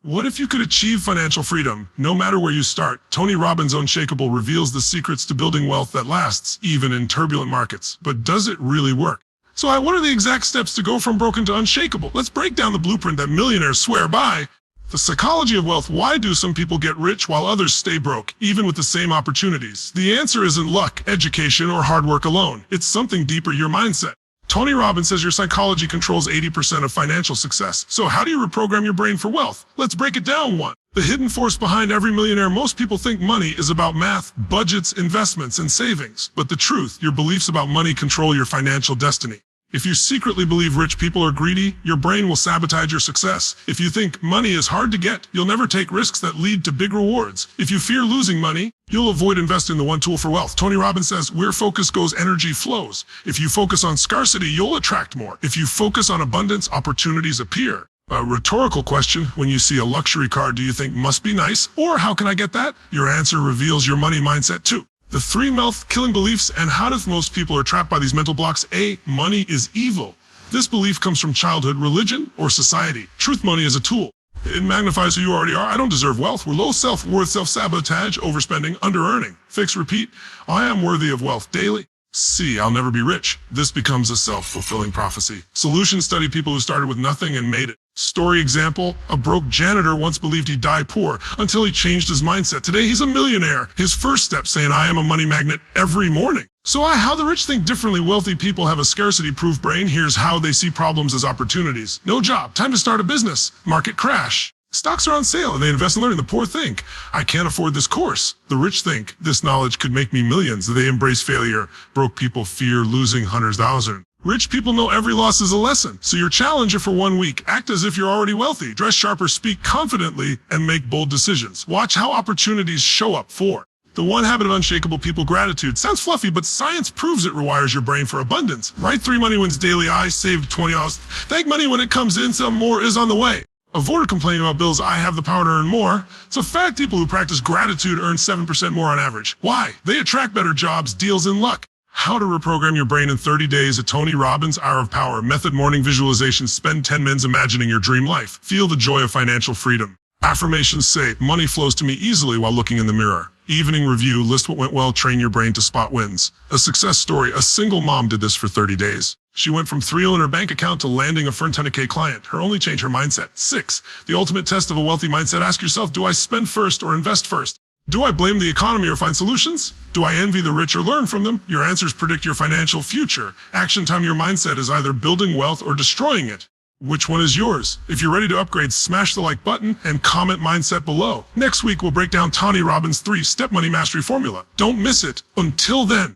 What if you could achieve financial freedom, no matter where you start? Tony Robbins' Unshakeable reveals the secrets to building wealth that lasts, even in turbulent markets. But does it really work? So what are the exact steps to go from broken to unshakable? Let's break down the blueprint that millionaires swear by. The psychology of wealth. Why do some people get rich while others stay broke, even with the same opportunities? The answer isn't luck, education, or hard work alone. It's something deeper, your mindset. Tony Robbins says your psychology controls 80% of financial success. So how do you reprogram your brain for wealth? Let's break it down. 1. The hidden force behind every millionaire. Most people think money is about math, budgets, investments, and savings. But the truth, your beliefs about money control your financial destiny. If you secretly believe rich people are greedy, your brain will sabotage your success. If you think money is hard to get, you'll never take risks that lead to big rewards. If you fear losing money, you'll avoid investing in the one tool for wealth. Tony Robbins says, where focus goes, energy flows. If you focus on scarcity, you'll attract more. If you focus on abundance, opportunities appear. A rhetorical question, when you see a luxury car, do you think must be nice? Or how can I get that? Your answer reveals your money mindset too. The 3 mouth-killing beliefs. And how do most people are trapped by these mental blocks? A. Money is evil. This belief comes from childhood, religion, or society. Truth, money is a tool. It magnifies who you already are. I don't deserve wealth. We're low self-worth, self-sabotage, overspending, under-earning. Fix, repeat. I am worthy of wealth daily. C. I'll never be rich. This becomes a self-fulfilling prophecy. Solution. Study people who started with nothing and made it. Story example, a broke janitor once believed he'd die poor until he changed his mindset. Today he's a millionaire. His first step saying, I am a money magnet every morning. So how the rich think differently. Wealthy people have a scarcity-proof brain. Here's how they see problems as opportunities. No job, time to start a business. Market crash. Stocks are on sale and they invest in learning. The poor think, I can't afford this course. The rich think, this knowledge could make me millions. They embrace failure. Broke people fear losing $100,000. Rich people know every loss is a lesson. So your challenger for 1 week, act as if you're already wealthy. Dress sharper, speak confidently, and make bold decisions. Watch how opportunities show up. 4. The 1 habit of unshakable people, gratitude. Sounds fluffy, but science proves it rewires your brain for abundance. Write 3 money wins daily. I saved $20. Thank money when it comes in. Some more is on the way. Avoid complaining about bills. I have the power to earn more. It's a fact people who practice gratitude earn 7% more on average. Why? They attract better jobs, deals, and luck. How to reprogram your brain in 30 days. A Tony Robbins Hour of Power Method. Morning visualization. Spend 10 minutes imagining your dream life. Feel the joy of financial freedom. Affirmations say, money flows to me easily while looking in the mirror. Evening review. List what went well. Train your brain to spot wins. A success story. A single mom did this for 30 days. She went from $3 in her bank account to landing a firm 10K client. Her only change, her mindset. 6. The ultimate test of a wealthy mindset. Ask yourself, do I spend first or invest first? Do I blame the economy or find solutions? Do I envy the rich or learn from them? Your answers predict your financial future. Action time. Your mindset is either building wealth or destroying it. Which one is yours? If you're ready to upgrade, smash the like button and comment mindset below. Next week, we'll break down Tony Robbins' 3-step money mastery formula. Don't miss it. Until then,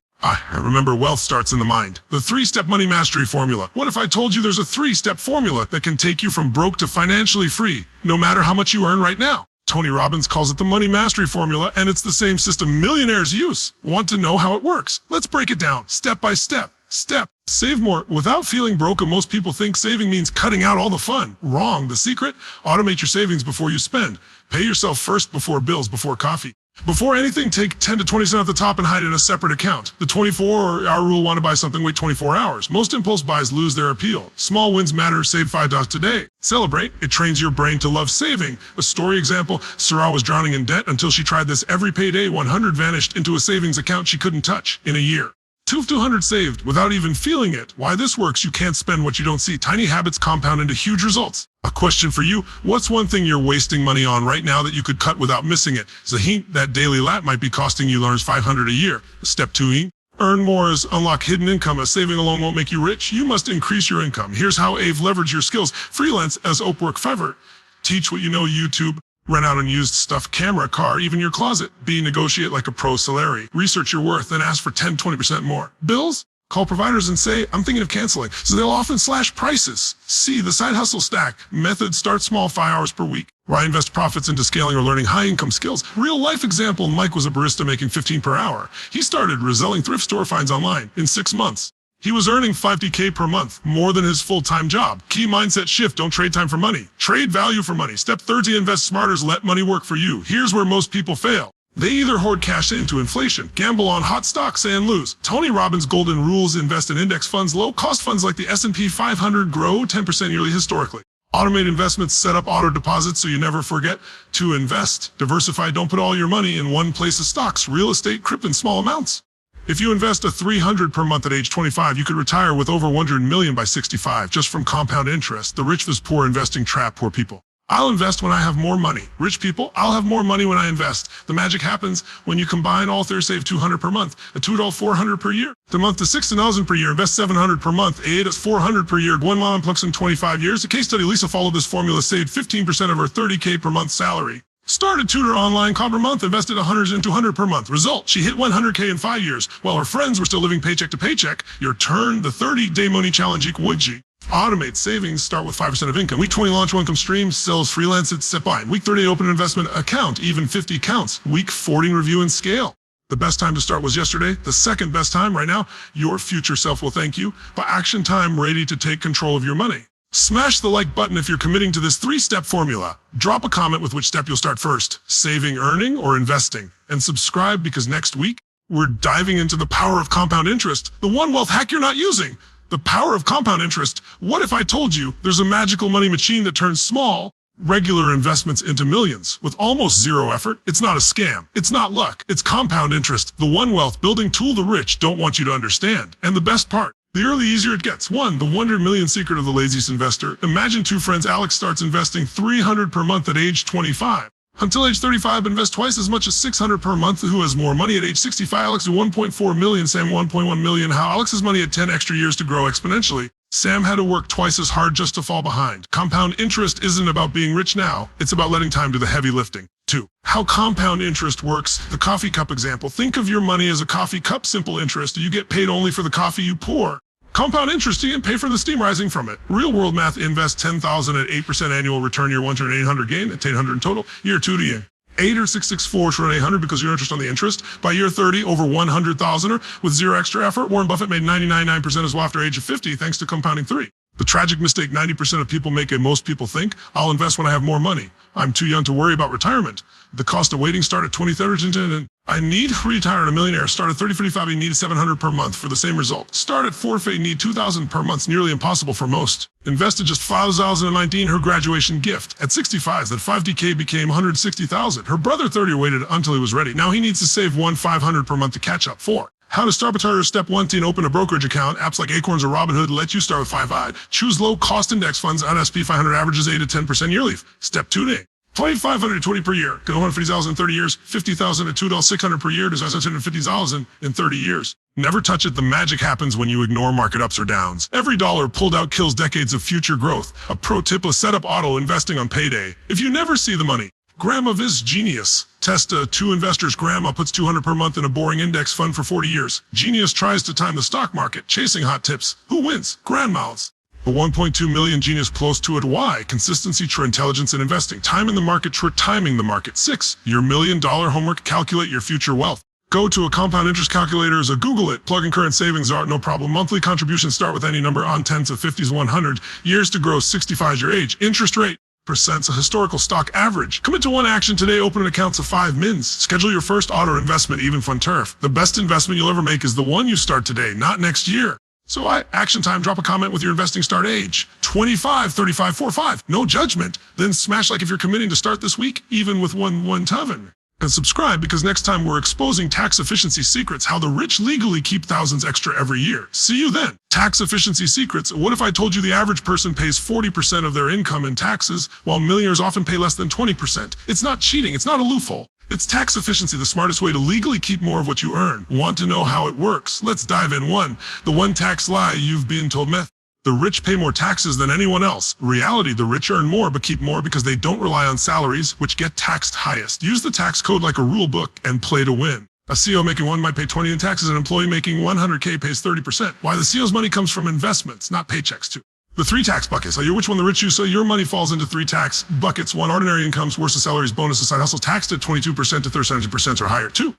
remember, wealth starts in the mind. The 3-step money mastery formula. What if I told you there's a 3-step formula that can take you from broke to financially free, no matter how much you earn right now? Tony Robbins calls it the money mastery formula, and it's the same system millionaires use. Want to know how it works? Let's break it down, step by step. Step. Save more without feeling broke. Most people think saving means cutting out all the fun. Wrong. The secret? Automate your savings before you spend. Pay yourself first before bills, before coffee. Before anything, take 10 to 20% off the top and hide it in a separate account. The 24-hour rule. Want to buy something, wait 24 hours. Most impulse buys lose their appeal. Small wins matter. Save $5 today. Celebrate. It trains your brain to love saving. A story example, Sarah was drowning in debt until she tried this. Every payday, 100 vanished into a savings account she couldn't touch in a year. 200 saved without even feeling it. Why this works? You can't spend what you don't see. Tiny habits compound into huge results. A question for you. What's one thing you're wasting money on right now that you could cut without missing it? As a hint, that daily lap might be costing you $500 a year. Step 2. Earn more is unlock hidden income. A saving alone won't make you rich. You must increase your income. Here's how Ave leverage your skills. Freelance as Upwork, Fiverr. Teach what you know. YouTube. Rent out unused stuff, camera, car, even your closet. B. Negotiate like a pro salary. Research your worth, then ask for 10-20% more. Bills? Call providers and say, I'm thinking of canceling. So they'll often slash prices. C. The side hustle stack. Method. Start small, 5 hours per week. Why invest profits into scaling or learning high-income skills? Real life example, Mike was a barista making $15 per hour. He started reselling thrift store finds online in 6 months. He was earning $50K per month, more than his full-time job. Key mindset shift. Don't trade time for money. Trade value for money. Step 30, invest smarter. Let money work for you. Here's where most people fail. They either hoard cash into inflation, gamble on hot stocks, and lose. Tony Robbins' golden rules: invest in index funds, low-cost funds like the S&P 500, grow 10% yearly historically. Automate investments, set up auto deposits so you never forget to invest. Diversify, don't put all your money in one place of stocks, real estate, crypto in small amounts. If you invest a $300 per month at age 25, you could retire with over $100 million by 65 just from compound interest. The rich vs. poor investing trap, poor people. I'll invest when I have more money. Rich people, I'll have more money when I invest. The magic happens when you combine all three, save $200 per month, a $2 $400 per year. The month to $6,000 per year, invest $700 per month, 8 is $400 per year. One mom plugs in 25 years. A case study, Lisa followed this formula, saved 15% of her $30K per month salary. Started tutor online club per month, invested $100 into $100 per month. Result, she hit $100K in 5 years. While her friends were still living paycheck to paycheck. Your turn, the 30-day money challenge equal G. Automate savings, start with 5% of income. Week 20, launch one income stream, sells freelance, it's set by. Week 30, open an investment account, even 50 counts. Week 40, review and scale. The best time to start was yesterday. The second best time right now, your future self will thank you. But action time, ready to take control of your money. Smash the like button if you're committing to this 3-step formula. Drop a comment with which step you'll start first, saving, earning, or investing. And subscribe because next week, we're diving into the power of compound interest, the one wealth hack you're not using. The power of compound interest. What if I told you there's a magical money machine that turns small, regular investments into millions with almost zero effort? It's not a scam. It's not luck. It's compound interest, the one wealth building tool the rich don't want you to understand. And the best part, the early easier it gets. 1, the $100 million secret of the laziest investor. Imagine two friends. Alex starts investing $300 per month at age 25. Until age 35, invest twice as much as $600 per month. Who has more money? At age 65, Alex do $1.4 million, Sam $1.1 million. How? Alex's money had 10 extra years to grow exponentially. Sam had to work twice as hard just to fall behind. Compound interest isn't about being rich now. It's about letting time do the heavy lifting. 2, how compound interest works. The coffee cup example. Think of your money as a coffee cup, simple interest. You get paid only for the coffee you pour. Compound interest, you can pay for the steam rising from it. Real world math, invest $10,000 at 8% annual return. Year 1 turn 800 gain, that's 800 in total. Year 2 to year 8 or 664 turn 800 because your interest on the interest. By year 30, over 100,000 with zero extra effort. Warren Buffett made 99.9% as well after age of 50 thanks to compounding 3. The tragic mistake 90% of people make and most people think, I'll invest when I have more money. I'm too young to worry about retirement. The cost of waiting start at 2030 and I need to retire at a millionaire. Start at 35, you need $700 per month for the same result. Start at 4, you need $2,000 per month. It's nearly impossible for most. Invested just $5,019, her graduation gift. At 65, that 5DK became $160,000. Her brother 30 waited until he was ready. Now he needs to save $500 per month to catch up. 4. How to start retire. Step 1, open a brokerage account. Apps like Acorns or Robinhood let you start with 5i. Choose low cost index funds on SP 500 averages 8 to 10% yearly. Step 2, $2,520 per year. Get $150,000 in 30 years. $50,000 at $2,600 per year. Does $150,000 in 30 years. Never touch it. The magic happens when you ignore market ups or downs. Every dollar pulled out kills decades of future growth. A pro tip is set up auto investing on payday. If you never see the money, Grandma is genius. Test 2 investors. Grandma puts $200 per month in a boring index fund for 40 years. Genius tries to time the stock market, chasing hot tips. Who wins? Grandmas. The 1.2 million genius close to it. Why? Consistency, true intelligence in investing. Time in the market, true timing the market. 6, your $1 million homework. Calculate your future wealth. Go to a compound interest calculator or Google it. Plug in current savings are no problem. Monthly contributions start with any number on 10s of 50s, 100. Years to grow, 65 is your age. Interest rate, percent's a historical stock average. Commit to one action today. Open an account to 5 mins. Schedule your first auto investment, even fun turf. The best investment you'll ever make is the one you start today, not next year. So action time, drop a comment with your investing start age. 25, 35, 45. No judgment. Then smash like if you're committing to start this week, even with one tavern. And subscribe because next time we're exposing tax efficiency secrets, how the rich legally keep thousands extra every year. See you then. Tax efficiency secrets. What if I told you the average person pays 40% of their income in taxes, while millionaires often pay less than 20%? It's not cheating. It's not a loophole. It's tax efficiency, the smartest way to legally keep more of what you earn. Want to know how it works? Let's dive in. 1, the one tax lie you've been told. Myth. The rich pay more taxes than anyone else. Reality, the rich earn more but keep more because they don't rely on salaries, which get taxed highest. Use the tax code like a rule book and play to win. A CEO making 1 might pay 20 in taxes. An employee making 100K pays 30%. Why? The CEO's money comes from investments, not paychecks too. The 3 tax buckets. Which one the rich use? So your money falls into 3 tax buckets. 1, ordinary incomes, worse than salaries, bonuses, side hustle, taxed at 22% to 30% or higher. 2,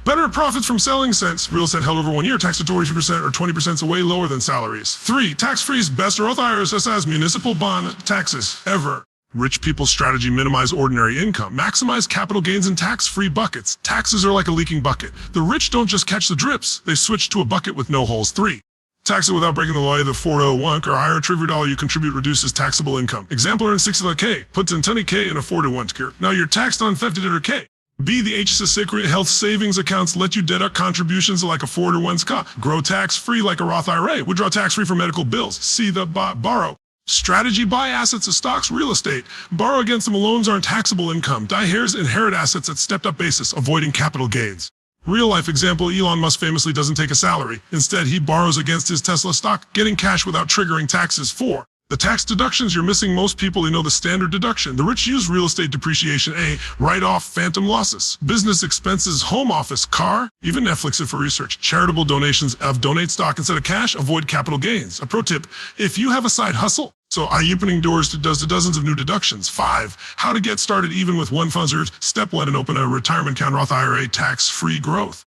better profits from selling cents. Real estate held over 1 year, taxed at 20% or 20% is way lower than salaries. 3, tax-free is best or IRS as municipal bond taxes ever. Rich people's strategy: minimize ordinary income, maximize capital gains in tax-free buckets. Taxes are like a leaking bucket. The rich don't just catch the drips, they switch to a bucket with no holes. 3, Tax it without breaking the law, either 401 or higher. Every dollar you contribute reduces taxable income. Example, earn 60K, puts in 20K in a 401 ticker. Now you're taxed on 50K. B, the HSS Secret Health Savings Accounts let you deduct contributions like a 401 SCA. Grow tax-free like a Roth IRA. Withdraw tax-free for medical bills. C, the borrow. Strategy, buy assets as stocks, real estate. Borrow against them, loans aren't taxable income. Die heirs inherit assets at stepped-up basis, avoiding capital gains. Real-life example, Elon Musk famously doesn't take a salary. Instead, he borrows against his Tesla stock, getting cash without triggering taxes. 4. The tax deductions you're missing. Most people, they know the standard deduction. The rich use real estate depreciation. A, write-off phantom losses. Business expenses, home office, car, even Netflix it for research. Charitable donations of donate stock instead of cash, avoid capital gains. A pro tip, if you have a side hustle, so are you opening doors to dozens of new deductions? 5, how to get started even with one fund. Step 1, and open a retirement account, Roth IRA, tax-free growth.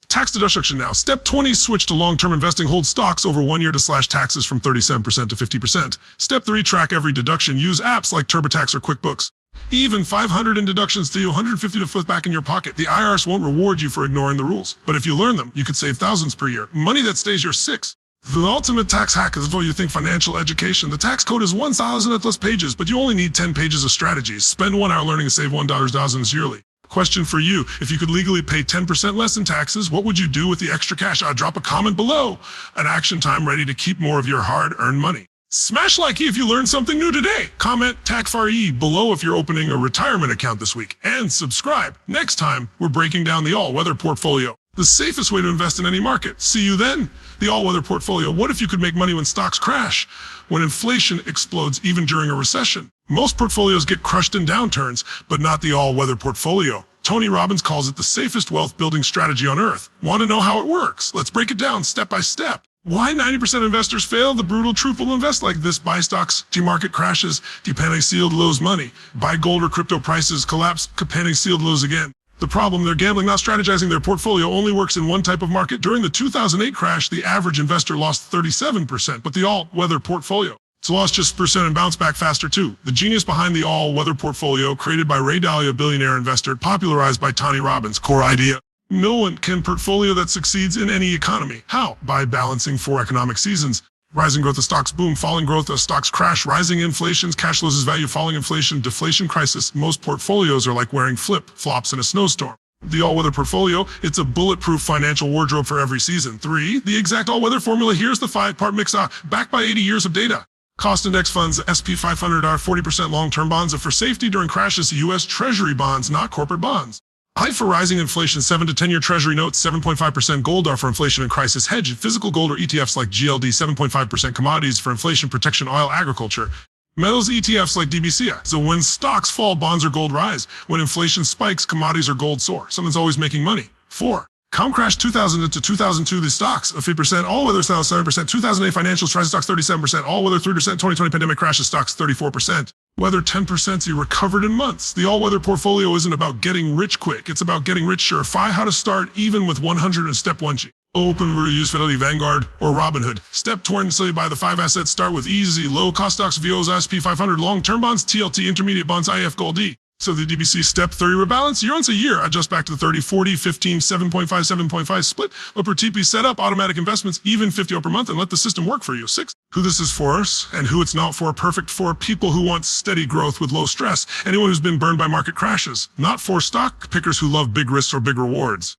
Tax deduction now. Step 20, switch to long-term investing. Hold stocks over 1 year to slash taxes from 37% to 50%. Step 3, track every deduction. Use apps like TurboTax or QuickBooks. Even 500 in deductions to you, 150 to flip back in your pocket. The IRS won't reward you for ignoring the rules. But if you learn them, you could save thousands per year. Money that stays your 6. The ultimate tax hack is before you think financial education. The tax code is 1,000 plus pages, but you only need 10 pages of strategies. Spend 1 hour learning and save $1,000 yearly. Question for you. If you could legally pay 10% less in taxes, what would you do with the extra cash? Drop a comment below. An action time ready to keep more of your hard-earned money. Smash like if you learned something new today. Comment TACFARE below if you're opening a retirement account this week. And subscribe. Next time, we're breaking down the all-weather portfolio. The safest way to invest in any market. See you then. The all-weather portfolio. What if you could make money when stocks crash? When inflation explodes even during a recession? Most portfolios get crushed in downturns, but not the all-weather portfolio. Tony Robbins calls it the safest wealth-building strategy on earth. Want to know how it works? Let's break it down step by step. Why 90% of investors fail? The brutal truth will invest like this. Buy stocks, market crashes, panic sealed lose money. Buy gold or crypto prices, collapse, panic sealed lose again. The problem, they're gambling, not strategizing. Their portfolio only works in one type of market. During the 2008 crash, the average investor lost 37%, but the all-weather portfolio, it's lost just percent and bounced back faster too. The genius behind the all-weather portfolio, created by Ray Dalio, billionaire investor, popularized by Tony Robbins, core idea. No one can portfolio that succeeds in any economy. How? By balancing 4 economic seasons. Rising growth of stocks boom, falling growth of stocks crash, rising inflation, cash loses value, falling inflation, deflation crisis. Most portfolios are like wearing flip-flops in a snowstorm. The all-weather portfolio, it's a bulletproof financial wardrobe for every season. 3, the exact all-weather formula. Here's the 5-part mix, backed by 80 years of data. Cost index funds, SP 500 are 40% long-term bonds, for safety during crashes, U.S. Treasury bonds, not corporate bonds. Height for rising inflation, 7 to 10-year Treasury notes, 7.5% gold are for inflation and crisis hedge. Physical gold or ETFs like GLD, 7.5% commodities for inflation protection, oil, agriculture. Metals ETFs like DBCI. So when stocks fall, bonds or gold rise. When inflation spikes, commodities or gold soar. Someone's always making money. 4. Crash 2000 to 2002, the stocks of 50%, all-weather style 7%, 2008 financials, tries stocks 37%, all-weather 3%, 2020 pandemic crashes stocks 34%. Weather 10%, you recovered in months. The all-weather portfolio isn't about getting rich quick, it's about getting rich surefire. How to start even with 100 in step 1. Open use Fidelity, Vanguard, or Robinhood. Step 20, so you buy the 5 assets, start with easy, low-cost stocks, VOs, SP 500, long-term bonds, TLT, intermediate bonds, IF, Gold D. So the DBC step 30 rebalance, year once a year, adjust back to the 30, 40, 15, 7.5, 7.5 split. Upper TP set up automatic investments, even 50 per month, and let the system work for you. 6, who this is for us and who it's not for. Perfect for people who want steady growth with low stress. Anyone who's been burned by market crashes. Not for stock pickers who love big risks or big rewards.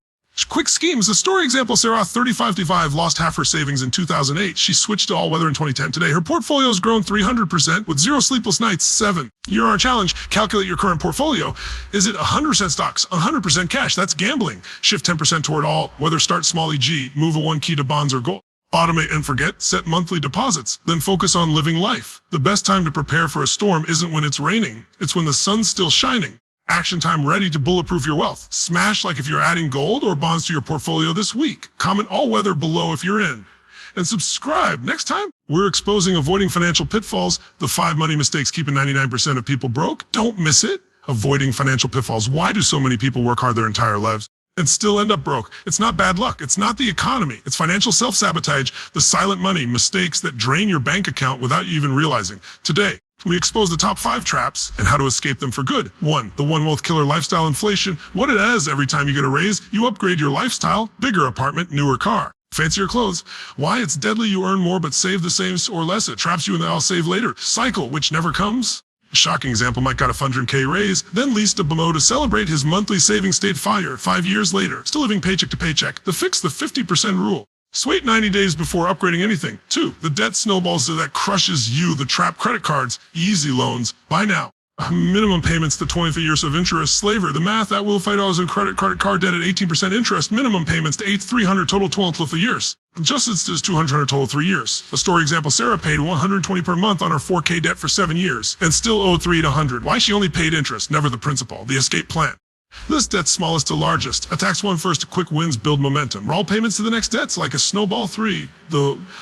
Quick schemes. A story example, Sarah, 35 lost half her savings in 2008. She switched to all-weather in 2010. Today, her portfolio has grown 300% with 0 sleepless nights. 7. You're our challenge. Calculate your current portfolio. Is it 100% stocks, 100% cash? That's gambling. Shift 10% toward all-weather. Start small EG. Move a 1 key to bonds or gold. Automate and forget. Set monthly deposits. Then focus on living life. The best time to prepare for a storm isn't when it's raining. It's when the sun's still shining. Action time ready to bulletproof your wealth. Smash like if you're adding gold or bonds to your portfolio this week. Comment all-weather below if you're in. And subscribe. Next time, we're exposing avoiding financial pitfalls, the 5 money mistakes keeping 99% of people broke. Don't miss it. Avoiding financial pitfalls. Why do so many people work hard their entire lives and still end up broke? It's not bad luck. It's not the economy. It's financial self-sabotage, the silent money mistakes that drain your bank account without you even realizing. Today, we expose the top 5 traps and how to escape them for good. 1, the one wealth killer, lifestyle inflation. What it is every time you get a raise, you upgrade your lifestyle, bigger apartment, newer car. Fancier clothes. Why it's deadly you earn more but save the same or less. It traps you in the I'll save later cycle, which never comes. A shocking example: Mike got a 100K raise, then leased a BMO to celebrate his monthly savings stayed fire. 5 years later, still living paycheck to paycheck. The 50% rule. Wait 90 days before upgrading anything. 2. The debt snowballs that crushes you. The trap: credit cards, easy loans. Buy now. Minimum payments to 23 years of interest. Slaver: the math that will $5 in credit card debt at 18% interest. Minimum payments to 300 total 12 years. Adjusted is 200 total 3 years. A story example: Sarah paid $120 per month on her 4K debt for 7 years and still owed 3 to 100. Why? She only paid interest, never the principal. The escape plan. List debts smallest to largest. Attacks one first. Quick wins build momentum. Roll payments to the next debts like a snowball. 3.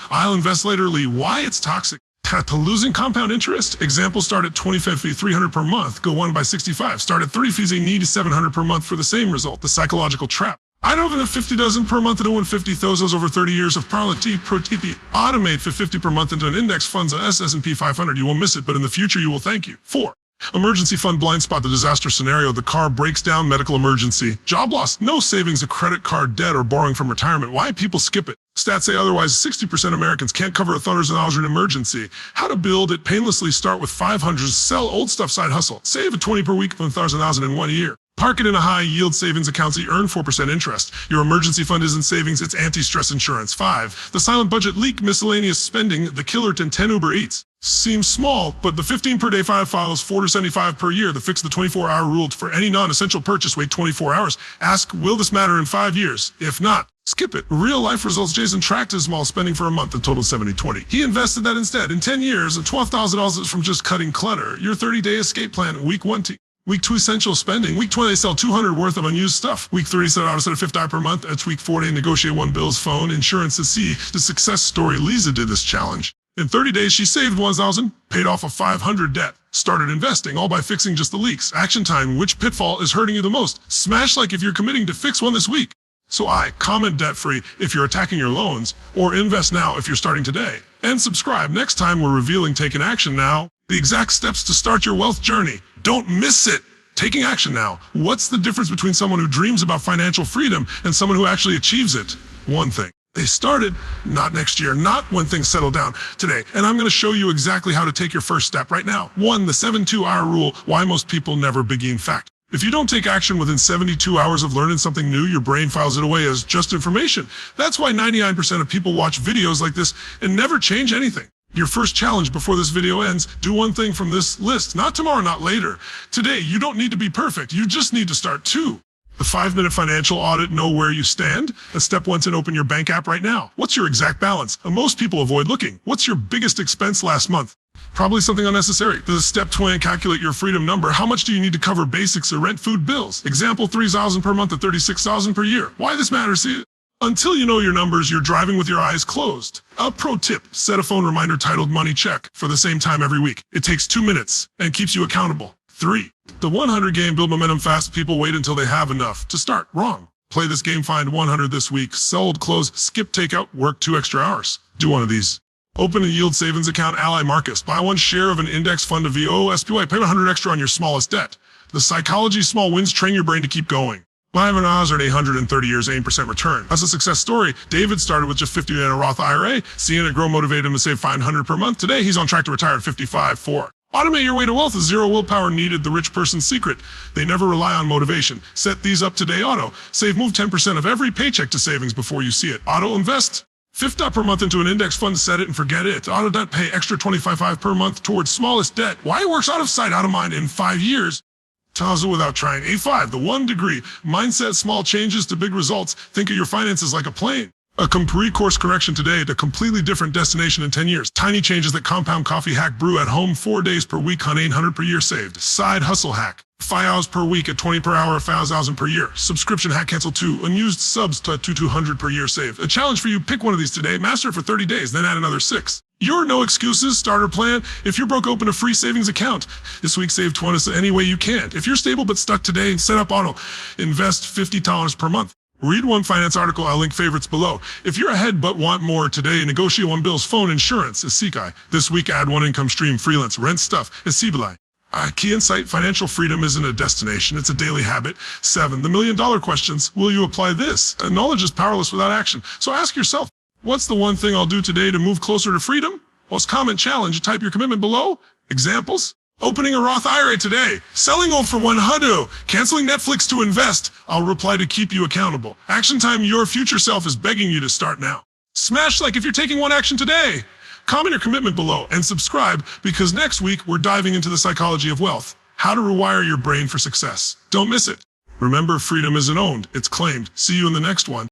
I'll invest later. Why it's toxic. To losing compound interest. Example: start at 25 fee, 300 per month. Go 1 by 65. Start at 30 fees, a need 700 per month for the same result. The psychological trap. I don't have 50 dozen per month and own 50,000 over 30 years of Parlati Pro TP. Automate for 50 per month into an index funds S&P 500. You won't miss it, but in the future you will thank you. 4. Emergency fund blind spot. The disaster scenario: the car breaks down, medical emergency, job loss, no savings, a credit card debt, or borrowing from retirement. Why people skip it? Stats say otherwise. 60% Americans can't cover $1,000 in emergency. How to build it painlessly: start with 500, sell old stuff, side hustle, save a 20 per week, $1,000 in 1 year. Park it in a high yield savings account so you earn 4% interest. Your emergency fund isn't savings, it's anti-stress insurance. 5. The silent budget leak: miscellaneous spending, the killer to 10 Uber Eats. Seems small, but the 15 per day 5 files, $4.75 per year. The fix: the 24-hour rule for any non-essential purchase. Wait 24 hours. Ask, will this matter in 5 years? If not, skip it. Real life results: Jason tracked his small spending for a month and totaled 70-20. He invested that instead. In 10 years, $12,000 from just cutting clutter. Your 30-day escape plan. Week 1. Week 2, essential spending. Week 20, they sell $200 worth of unused stuff. Week 30, set out a $50 per month. It's week 40, negotiate 1 bill's phone, insurance to see. The success story: Lisa did this challenge. In 30 days, she saved $1,000, paid off a $500 debt, started investing, all by fixing just the leaks. Action time: which pitfall is hurting you the most? Smash like if you're committing to fix one this week. So comment debt-free if you're attacking your loans, or invest now if you're starting today. And subscribe. Next time we're revealing taking action now, the exact steps to start your wealth journey. Don't miss it. Taking action now. What's the difference between someone who dreams about financial freedom and someone who actually achieves it? One thing: they started, not next year, not when things settle down, today. And I'm going to show you exactly how to take your first step right now. 1. The 72-hour rule: why most people never begin. Fact: if you don't take action within 72 hours of learning something new, your brain files it away as just information. That's why 99% of people watch videos like this and never change anything. Your first challenge before this video ends: do one thing from this list. Not tomorrow, not later. Today. You don't need to be perfect. You just need to start. 2. The 5-minute financial audit: know where you stand. Step 1: to open your bank app right now. What's your exact balance? Most people avoid looking. What's your biggest expense last month? Probably something unnecessary. Step 20: calculate your freedom number. How much do you need to cover basics or rent, food, bills? Example: $3,000 per month to $36,000 per year. Why this matters? See, until you know your numbers, you're driving with your eyes closed. A pro tip: set a phone reminder titled Money Check for the same time every week. It takes 2 minutes and keeps you accountable. 3. The 100 game: build momentum fast. People wait until they have enough to start. Wrong. Play this game. Find 100 this week. Sell old clothes. Skip takeout. Work 2 extra hours. Do one of these. Open a yield savings account. Ally Marcus. Buy 1 share of an index fund of VOSPY. Pay 100 extra on your smallest debt. The psychology: small wins train your brain to keep going. Buy an Ozard 830 years, 8% return. That's a success story. David started with just $50 in a Roth IRA. Seeing it grow motivated him to save $500 per month. Today, he's on track to retire at 55. 4. Automate your way to wealth. 0 willpower needed. The rich person's secret: they never rely on motivation. Set these up today. Auto save. Move 10% of every paycheck to savings before you see it. Auto invest $50 per month into an index fund. Set it and forget it. Auto debt: pay extra $25 per month towards smallest debt. Why it works: out of sight, out of mind. In 5 years, Taza without trying. A5. The 1 degree mindset: small changes to big results. Think of your finances like a plane. A complete course correction today to completely different destination in 10 years. Tiny changes that compound. Coffee hack: brew at home 4 days per week, $800 per year saved. Side hustle hack: 5 hours per week at 20 per hour, $5,000 per year. Subscription hack: cancel 2 unused subs to $200 per year saved. A challenge for you: pick one of these today, master it for 30 days, then add another 6. Your no excuses starter plan: if you're broke, open a free savings account. This week, save 20 any way you can. If you're stable but stuck today, set up auto. Invest $50 per month. Read 1 finance article. I'll link favorites below. If you're ahead but want more today, negotiate 1 bill's phone, insurance. Isikai. This week, add 1 income stream. Freelance, rent stuff. Isibelai. Key insight, financial freedom isn't a destination, it's a daily habit. 7, the million-dollar questions, will you apply this? Knowledge is powerless without action. So ask yourself, what's the one thing I'll do today to move closer to freedom? Post comment challenge, type your commitment below. Examples, opening a Roth IRA today, selling gold for 100, canceling Netflix to invest. I'll reply to keep you accountable. Action time, your future self is begging you to start now. Smash like if you're taking one action today. Comment your commitment below and subscribe because next week we're diving into the psychology of wealth, how to rewire your brain for success. Don't miss it. Remember, freedom isn't owned, it's claimed. See you in the next one.